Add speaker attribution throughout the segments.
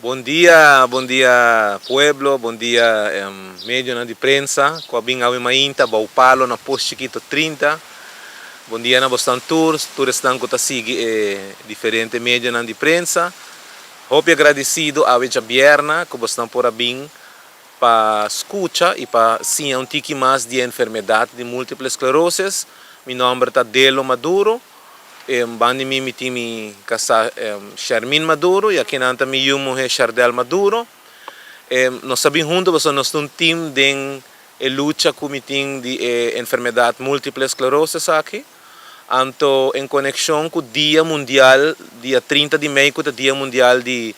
Speaker 1: Bom dia pueblo, bom dia medio na de prensa, com a bem ao mainta, bau palo na post chiquito 30. Bom dia na bostan tours estão com a seguir diferente medio na de prensa. Hope agradecido a veja bierna, que bostan por a bem para escuta e para sim um tiki mais de enfermidade de múltipla esclerose. Meu nome é Delo Maduro. Bandi mi timi casa Shermin Maduro e aqui nanta mi yumo é Chardel Maduro. Nós sabemos juntos que nós temos um time de luta com o time de enfermidade múltipla esclerose aqui. Anto em conexão com o Dia Mundial, dia 30 de maio, com o Dia Mundial de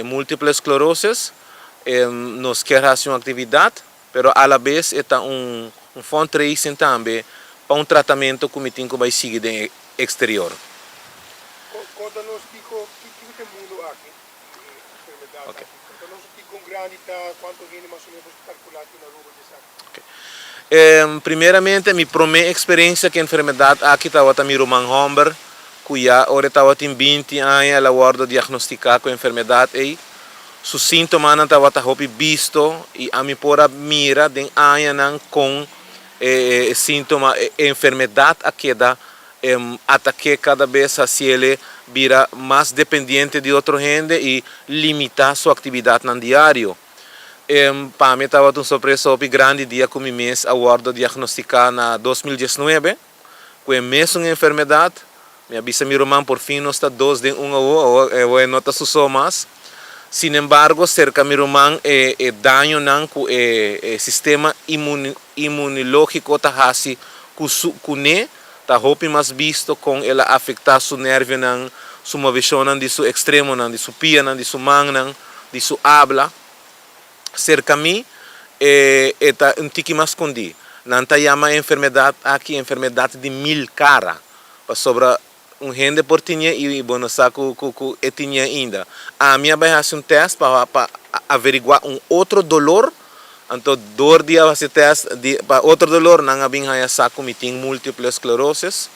Speaker 1: múltipla esclerose, nós queremos fazer uma atividade, mas à la vez é fundraising também para um tratamento que o vai seguir do exterior.
Speaker 2: Conta-nos o que é o mundo aqui, enfermidade.
Speaker 1: Okay.
Speaker 2: Conta-nos o que granita, quanto gente mais ou menos calculado na rua de saco.
Speaker 1: Primeiramente, minha primeira experiência com a enfermidade aqui estava com meu irmão Humber, que já estava com 20 anos, ela guarda diagnosticar com a enfermidade e os sintomas estavam visto e a minha pora mira de anos com sintoma enfermedade aqui da ataque cada vez se ele vira mais dependente de outra gente e limitar sua atividade no diário. Para mim estava uma surpresa grande dia que o mês aguardo diagnosticar na 2019 com a mesma enfermidade. Me avisa meu irmão por fim nós está 2 de 1 eu nota só mais. Sin embargo, cerca meu irmão dano com o sistema imunológico tá hasi kune tá hopi mais visto com ela afetar su nervio nan su movição nan de su extremo nan de su pia nan de su mão nan de su habla cerca mim tá um tiki mais condi nan tá chama enfermidade aqui enfermidade de mil cara para sobra gente por tinha e bueno saco tinha ainda a minha vai fazer teste para averiguar outro dolor. Então, dor dia você teste para outro dolor, não há bem aí saco me tem múltipla esclerose.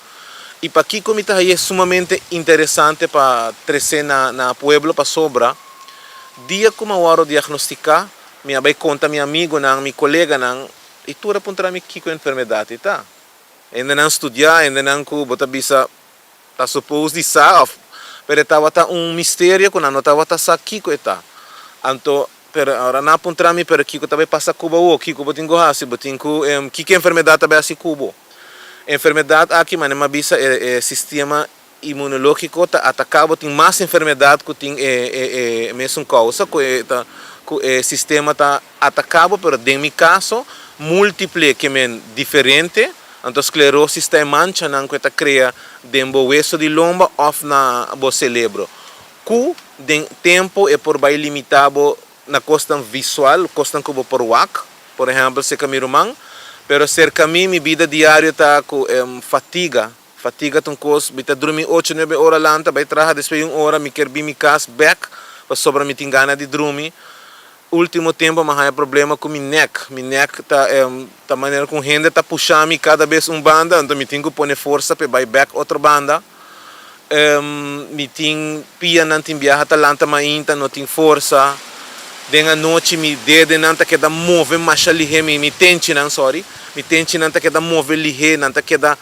Speaker 1: E para aqui como está é sumamente interessante para crescer na pueblo para sobra. Dia como eu vou diagnosticar, minha vai conta meu amigo não, meu colega não, e tu apontar me que enfermidade tá. Ainda não estudar, ainda não que bota bisa tá supposed de sa, pero estava mistério que não estava tá sa que tá. Então pero agora na apontar-me para que também passa Cuba o que Cuba tem gosto botin que enfermidade também assim Cuba enfermidade aqui mas não bisa sistema imunológico tá atacado tem mais enfermidade que tem mesmo causa que sistema tá atacado pero em meu caso múltiple que men diferente então esclerose está mancha não que tá cria dentro do hueso de lomba ou na bo cerebro que de tempo é por vai limitado na questão visual, questão como por WAC, por exemplo, se meu irmão, pero cerca mim, minha vida diária está com fatiga tão coisa, me dormir 8, 9 horas lá, vai trabalhar depois 1 hora, me quer vir minha casa, back, para sobra me tem gana de dormir. Último tempo, mas há problema com minha neck tá maneira com gente tá puxando cada vez banda, então me tenho que pôr força para vai back outra banda. Me tem pia não tem viaja talanta mainta, não tem força. Denga noite mi dedo nanta que da move mais lihe mi tente não sorry mi tente nanta que da move lihe nanta que da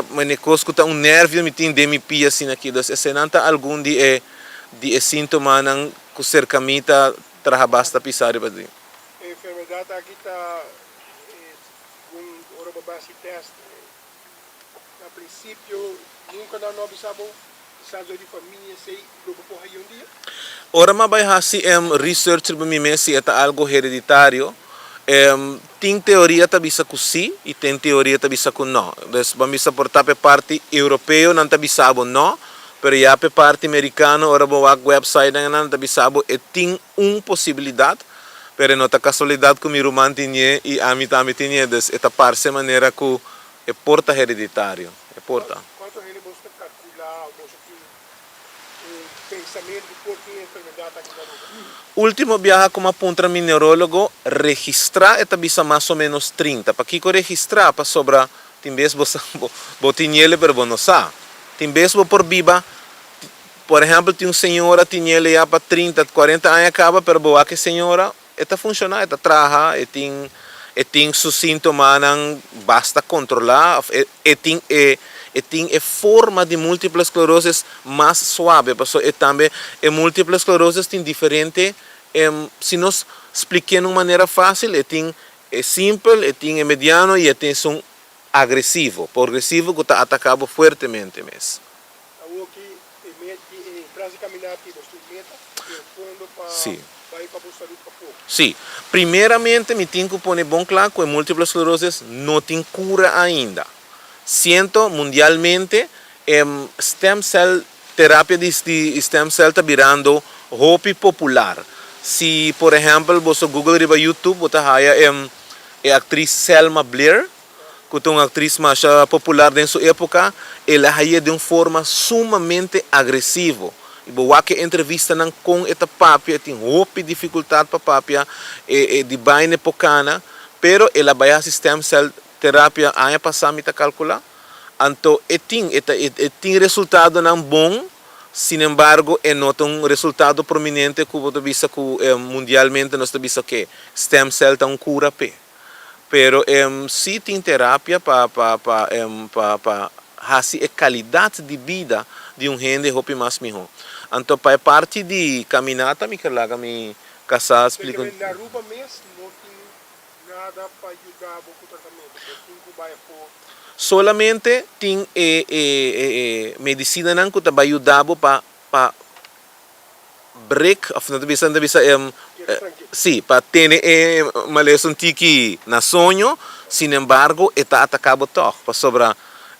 Speaker 1: manecos que tá nervio mi tem de mi pia assim aqui das esse nanta algum de sintoma não que cerca mi tá traha basta pisar para dizer
Speaker 2: Enfermidade aqui está com hora base teste. A princípio nunca não avisava de família sei grupo por aí dia.
Speaker 1: Ora ma vai hasi research para mim se é algo hereditário. Tem teoria tá bisa com sim e tem teoria tá bisa com não. Des vamos portar para parte europeu não tá bisa não, pero já para parte americano ora bo website não tá bisa tem possibilidade, pero não tá casualidade que meu irmão tinha e a mim também tinha des esta parte maneira que é porta hereditário, é porta.
Speaker 2: Quanto ele busca calcular pensamento de por que enfermidade aqui na rua?
Speaker 1: Último viaje como apunta mi neurólogo, registrar esta bisa mais ou menos 30. Para que registrar para sobra, tem vez você botinhele pero não sabe. Tem vez por viva por exemplo, tem uma senhora tinha ele já para 30, 40 anos acaba, pero boa que senhora está funcionando, está trabalha, e tem seus sintomas não basta controlar, e tem a forma de múltipla esclerose mais suave, porque também a múltipla esclerose tem diferente, se nós expliquemos de uma maneira fácil, tem é simples, tem é mediano e tem um agressivo, progressivo que está atacado fortemente mesmo.
Speaker 2: Aqui, traz a caminhada aqui, você meta, e fundo para
Speaker 1: Sim.
Speaker 2: vai para a saúde para pouco.
Speaker 1: Sim, primeiramente me tenho que pôr bem claro que a múltipla esclerose não tem cura ainda. Siento mundialmente, stem cell, terapia de stem cell está virando hobby popular. Se, por exemplo, você Google riba YouTube, você haya a atriz Selma Blair, que é uma atriz mais popular em sua época, ela haya de uma forma sumamente agressiva. E boa que entrevista não com esta papia, tem hobby dificuldade para papia, de bem epocana, pero ela vai a stem cell terapia ano passado me calcular. Então, tem resultado não bom, sin embargo, não tem resultado prominente que você visa que mundialmente nós visa que stem cell tem um cura pe. Pero se tem terapia para fazer a qualidade de vida de gente hopi mais melhor. Então, para parte de caminhada, me quero me casar explicar.
Speaker 2: Na rua mesmo não tem nada para ajudar com o tratamento, tem que vai por
Speaker 1: Solamente tem medicina não que vai ajudar para break, of não bisa sim, para ter uma lesão tiki na sonho, sin embargo, está atacado todo, para sobrar.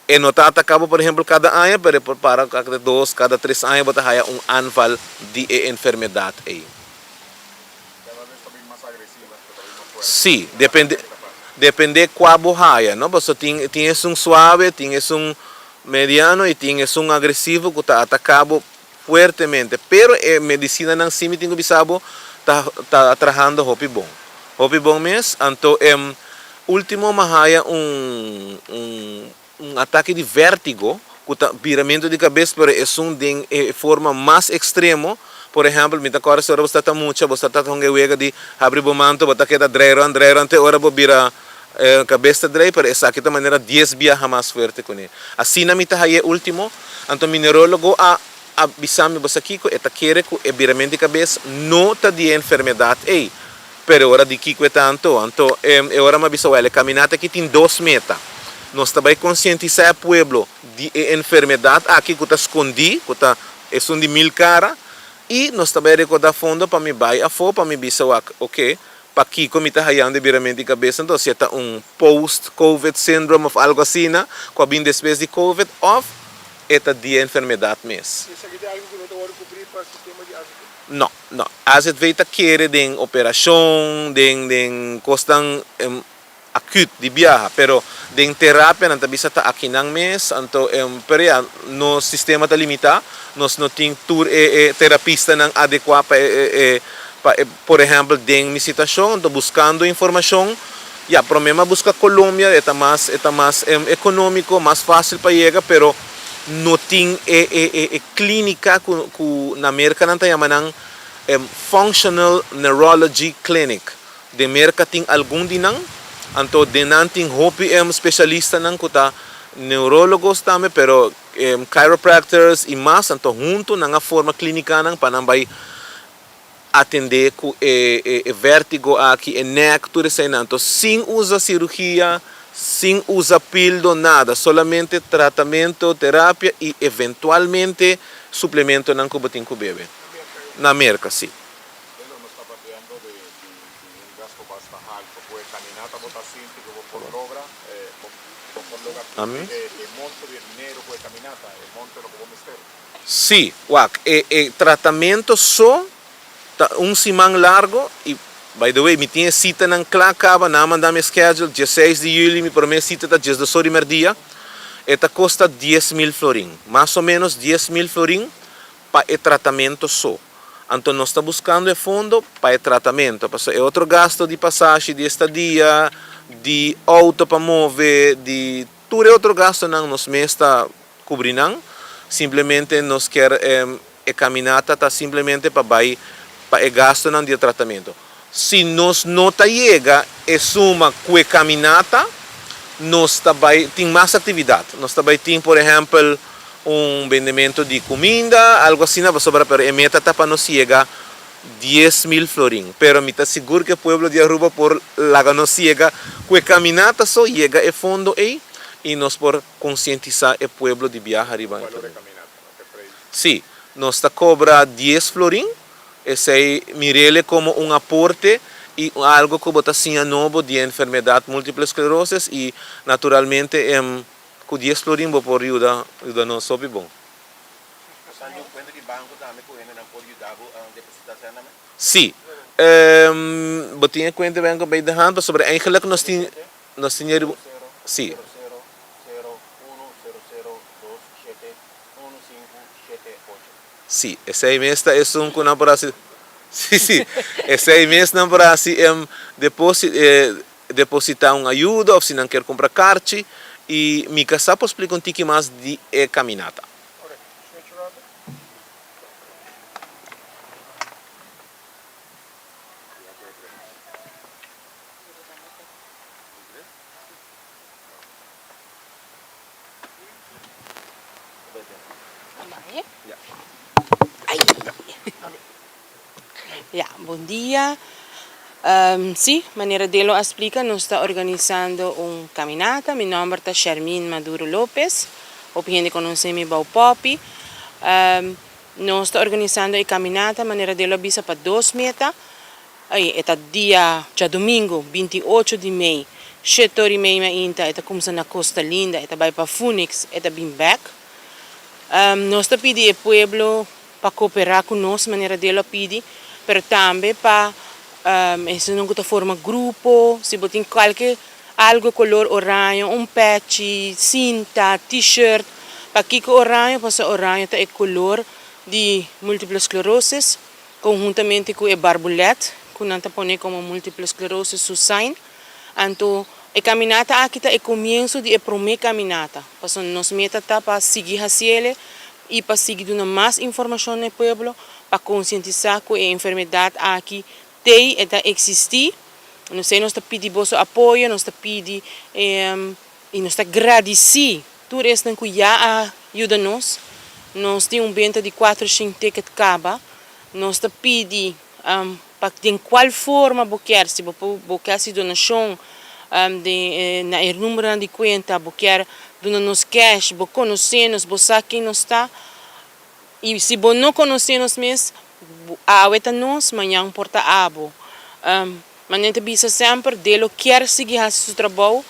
Speaker 1: E não está atacado, por exemplo, cada ano, pero para cada 2, cada 3 anos, você tem anfall de enfermidade aí. Sim, depende qual bohaia, não? Você tem um suave, tem um mediano e tem um agressivo que está atacado fortemente. Pero a medicina não se tem que bisabo está trabalhando hopi bom. Hopi bom mesmo, então último mahaya ataque de vértigo, que está viramento de cabeça, pero de forma mais extrema. Por exemplo, me agora se você está muito, você está com a de abrir o manto, você queda dreiro, até hora você vira cabeça dreiro, pero essa aqui é a maneira 10 vezes mais forte com ele. Assim na mitad é último, então o minerólogo avisame você aqui que está querer que o viramento de cabeça não está de enfermidade aí, pero hora de que é tanto, então é hora me avisa, olha, caminhada aqui tem 2 metas. Nós também conscientizar o povo de enfermidade aqui que está escondido, que está de 1000 cara. E nós também recordamos fundo para me vai a fora para me bisa ok, para que como está hayando de viramento de cabeça, então se está post-COVID syndrome ou algo assim, com a bem depois de COVID, ou está de enfermidade mesmo.
Speaker 2: Isso aqui é algo que não vai cobrir para o sistema de ácido.
Speaker 1: Não. Às vezes vai querer de operação, de costan acute de viagem, pero de terapia não bisa está aqui não mês, então no sistema está limitado, nós não temos terapista não adequado para por exemplo, de minha situação, estou buscando informação, o problema busca Colômbia, é mais econômico, mais fácil para chegar, pero não tem clínica que na América não tem chamado Functional Neurology Clinic, de América tem algum de não. Então, não tem especialista não que neurólogos também, pero chiropractors e mais, então junto na forma clínica não para não vai atender com vértigo aqui, neck, tudo isso aí, então sem usar cirurgia, sem usar pílula, nada, solamente tratamento, terapia e eventualmente suplemento não que tem que beber. Na América, sim. Amém. Sim, tratamento só semana largo e by the way, me tinha cita na acaba, na mandar me schedule, dia 6 de julho, me promete cita da dia do primeiro dia, eta custa 10.000 florin, mais ou menos 10.000 florin para o tratamento só. Então nós estamos buscando fundo para o tratamento, porque é outro gasto de passagem, de estadia, de auto para mover, de tudo outro gasto não nos está cobrindo. Simplesmente nós quer a caminata está simplesmente para o gasto não de tratamento. Se nós não chega e suma com a caminata, nós também tem mais atividade. Nós também tem, por exemplo, vendimento de comida, algo assim, pero a meta está para nós chegar 10.000 florin. Pero me está seguro que o pueblo de Aruba por lá não chega com a caminata só chega e fundo aí e nós por conscientizar o pueblo de viajar arriba. Sim, nós está cobra 10 florin, esse mirele como aporte e algo que bota assim novo de enfermidade múltiple esclerose e naturalmente com 10 florin vou por ajuda nós sobe bom. Sim, eu tinha conta banco bem de hand, sobre eigenlijk nós tínhamos sim. Sim, esse aí mesmo é que não para sim, sim, esse aí mesmo não para assim depositar uma ajuda ou se não quer comprar carte e me casar posso explicar um pouco mais de caminata.
Speaker 3: Ja, bom dia. Sim, maneira dele explica, nós está organizando caminata. Meu nome é Charmin Maduro Lopes. O gente conhece-me como Popi. Nós está organizando a caminata, maneira dele avisa para 2 metas. Aí, é dia, já domingo, 28 de maio, 7h30 ainda, é começa na Costa Linda, é vai para Phoenix, é bem back. Nós está pedindo ao pueblo para cooperar conosco, maneira dele pedir, mas também para se não está forma grupo, se botem qualquer algo color oranho, patch, cinta, t-shirt, para que o oranho, passa oranho é color de múltipla esclerose, conjuntamente com o barbolete, que não está pondo como múltipla esclerose su sign. Então, a caminata aqui é o começo de a primeira caminata. Então, nós meta tá para seguir a cielo e para seguir dando mais informação no pueblo, para conscientizar que a enfermidade aqui tem e existir. Não sei, nós pedimos vosso apoio, nós pedimos e nós agradecemos tudo isso que já ajuda nós. Nós temos venda de 400 tickets caba. Nós pedimos para de qual forma você quer, se você quer donação, na número de conta, você quer donar-nos cash, você conhece-nos, você sabe quem nós está. E se você não conhece-nos mesmo, aguenta nós, amanhã porta abo. Mas a gente precisa sempre dele, quer seguir o seu trabalho.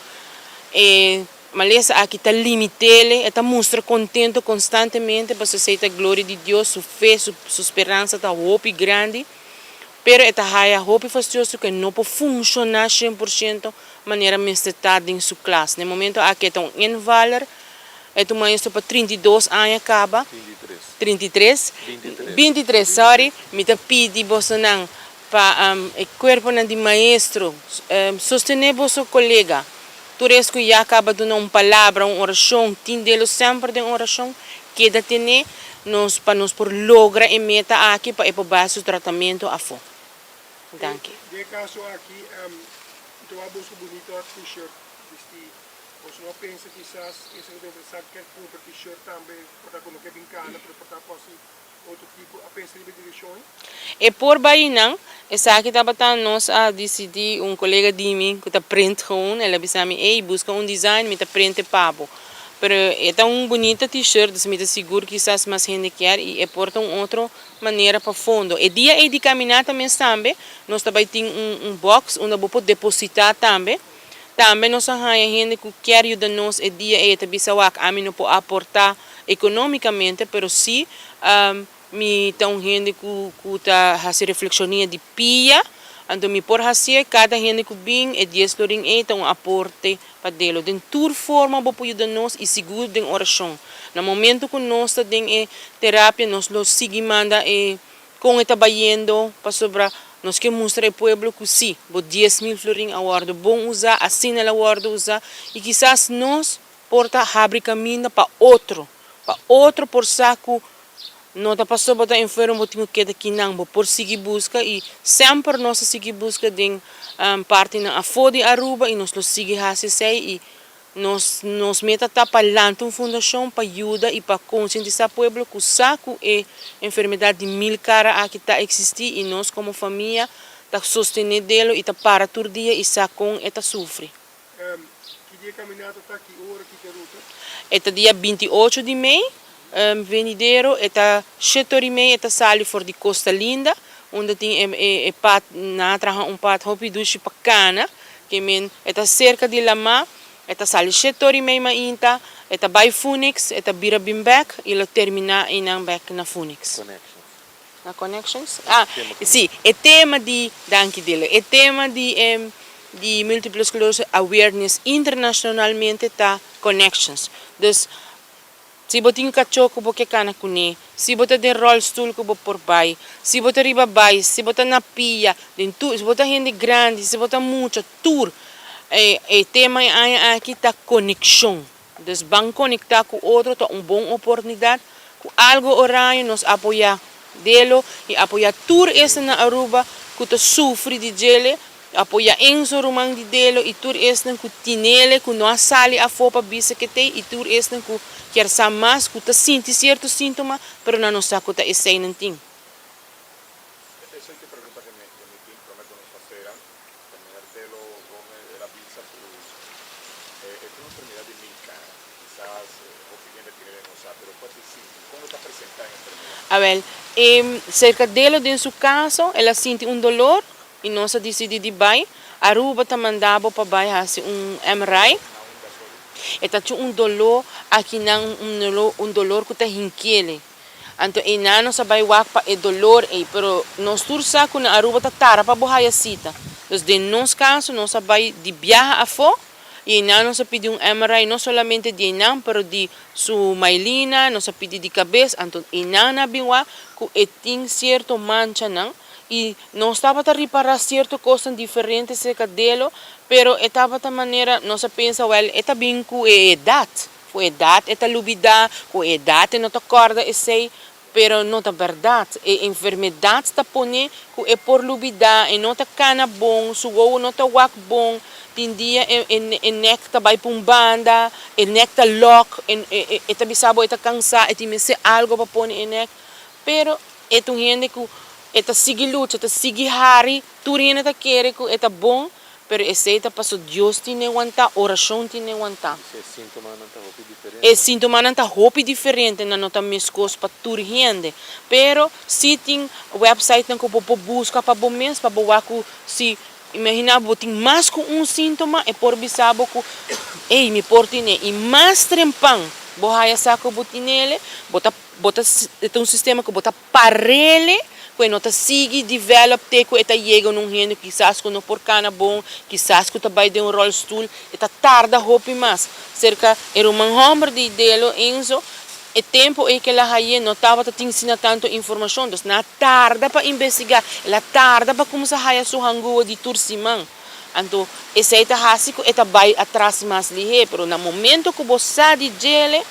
Speaker 3: Mas aqui está limitado, está mostra contento constantemente, para você a glória de Deus, sua fé, sua esperança, está hope grande. Pero esta haya hope fastidioso que não pode funcionar 100% de maneira mestre em sua classe. No momento aqui está invaler, é um maestro para 32 anos acaba. 23, sorry, me está pedindo você não para o corpo de maestro sostener seu colega. Tudo isso que já acaba de uma palavra, uma oração, tem dele sempre de uma oração que dá ter nós para nós por lograr a meta aqui para o base do tratamento a fome. Danke.
Speaker 2: De caso aqui, então a bolsa bonita t-shirt, você não pensa quizás esse que deve ser quer comprar t-shirt também, para quando quer brincar, para poder outro tipo, a pensar em direções.
Speaker 3: E por baí não, essa aqui estava nós a decidir colega de mim que está print gewoon, ela disse a mim, ei, busca design, me está print pabo. Pero é tão bonita t-shirt, me está seguro que quizás mais gente quer e porta outra maneira para fundo. E dia de caminhar também, nós também temos box onde você pode depositar também. Também nós temos gente que quer ajudar-nos e dia também a mim não pode aportar economicamente, pero sim, me tem gente que está fazendo reflexionia de pia. Então, me por fazer, cada gente que vem, é 10 florin, então aporte para dele. De toda forma, você pode ajudar-nos e seguro de oração. No momento que nós estamos terapia, nós seguimos com trabalhando para sobre nós que mostrar ao povo que sim, 10.000 florin a guarda bom usar, assim ela guarda usar, e quizás nós porta abre caminho para outro por saco Nota passou botar enfermo botinho que daqui não, bo por seguir busca e sempre nós seguir busca de parte na afode Aruba e nós lo seguir hasi sei e nós meta tá para lançar uma fundação para ajudar e para conscientizar o povo que o saco é enfermidade de mil cara aqui tá existir e nós como família tá sostener dele e tá para todo dia e saco e tá sofre.
Speaker 2: Que dia caminhada tá aqui, hora que ruta?
Speaker 3: É dia 28 de maio. Venideiro eta 7h30 eta sali for di Costa Linda onde tem pat na traha pat hopi dushi bacana que men eta cerca de Lama eta sali 7h30 mainta eta by Phoenix eta bira bimbek e lo termina in back na Phoenix. Na connections? Sì, è tema di danke dele. È tema di multiple sclerosis awareness internacionalmente ta connections. Dus si botin cachorro que boque cana cune, si bota de rollstool que bo por bai, si bota riba bai, si bota na pia, si bota gente grande, si bota mucho tour. Tema aqui tá conexão. Dus van conectar com outro, tá boa oportunidade, com algo horário nos apoiar dele e apoiar tour esse na Aruba que tá sofre de gele. Apoia Enzo Romang di Delo e tur esnen ku tinele ku no sali a fopa bisa que tem e tur esnen ku quer sa mais ku ta sinti certo sintoma pero na nossa ku ta essay nan ting.
Speaker 4: Esa es la pregunta que mi team promete nos hacer, terminar Delo con la visa es una enfermedad de mil caras, quizás opinión de tiene no sabe, pero ¿cómo está presentada la enfermedad?
Speaker 3: A ver, cerca dele em seu caso, ela sente dolor e nós decidimos de vai. Aruba tá mandava para vai fazer MRI. E tá tinha dolor aqui não dolor que tá hinquele. Então e não nós vai wak para dolor pero nós tursa com na Aruba tá tara para borraia cita. Então de nosso caso nós vai de viajar a fo e não nós pedi MRI não somente de não, pero de sua mailina, nós pedi de cabeça, então e não na biwa que tem certo mancha não. E não estava a reparar certas coisas diferentes cerca dele, pero estava de maneira, nós pensa, well, está bem com a idade, com a idade, está lubida, com a idade, não te acorda, sei, pero não é verdade, a enfermidade está pondo que é por lubida, e não está cana bom, suou não está wak bom, tem dia e necta vai para banda, e necta lock, e está bisabo, está cansado, e tem algo para pôr em necta, pero é um gente que eta sigi lucha, eta sigi hari, turina ta quere que eta bom, pero esse eta passo Deus tinha aguentar, oração tinha aguentar.
Speaker 1: Se sintoma não tá roupa diferente.
Speaker 3: E sintoma não tá roupa diferente, não nota mescos para turinde, pero se tem website não que você busca para bom mês, para boa que se imagina botin mais com sintoma e por bisabo que me portine e mais trempang, bohaya saco botinele, bota é um sistema que bota parele que não sigue develop te que está chega num rende quizás que não por cana bom quizás que está vai de rollstool está tarda roupa mais cerca era homem de delo Enzo e tempo é que ela aí não estava te ensinando tanto informação então na tarda para investigar ela tarda para começar a sua rangua de turcimão então esse é tá hasico eta vai atrás mais lihe pero no momento que você de gele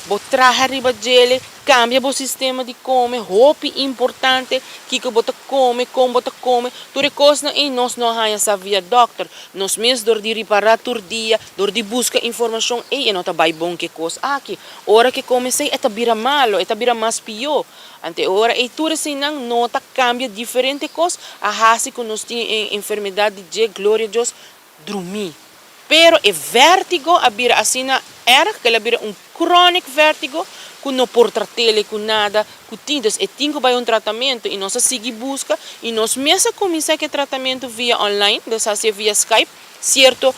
Speaker 3: vou trazer riba gele cambia o sistema de comer, roupa importante, que você come, como você come, tudo coisa e nós não há via doctor, nós mesmos dor de reparar todo dia, dor de buscar informação e não tá bom que coisa aqui, hora que comecei é vira malo, é vira mais pior, ante hora e tudo assim não tá cambia diferente coisa, a assim que nós tem enfermidade de glória a Deus, dormir, pero é vértigo a vira assim que ela vira chronic vértigo que não por tratele com nada, que tindas e tinha vai tratamento e nós seguir busca e nós mesmo começar que tratamento via online, dessa via Skype, certo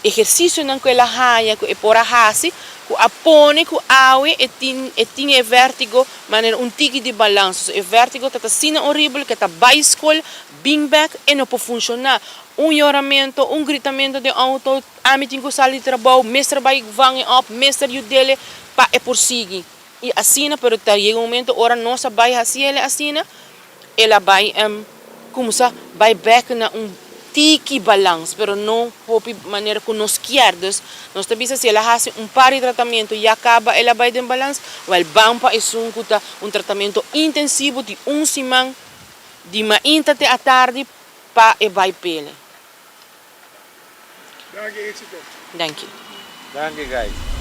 Speaker 3: exercício não que ela haja que é por a hasi, que apone que awe e tinha vértigo, maneira tique de balanço, e vértigo tá sina horrível que tá bicycle, bing back e não pode funcionar. Choramento, gritamento de auto, amitin ko sali trabalho, mestre vai vangue up, mestre you dele pa é por seguir. E assim, pero tá chega momento ora nossa vai assim ela assim, ela vai começar vai back na tiki balance, pero não hopi maneira com nos esquerdos, nós tabisa se ela faz par de tratamento e acaba ela vai de balance, o bampa é um tratamento intensivo de semana, de manhã até à tarde, para e vai pele.
Speaker 2: Danke, éxito.
Speaker 3: Thank you.
Speaker 1: Danke guys.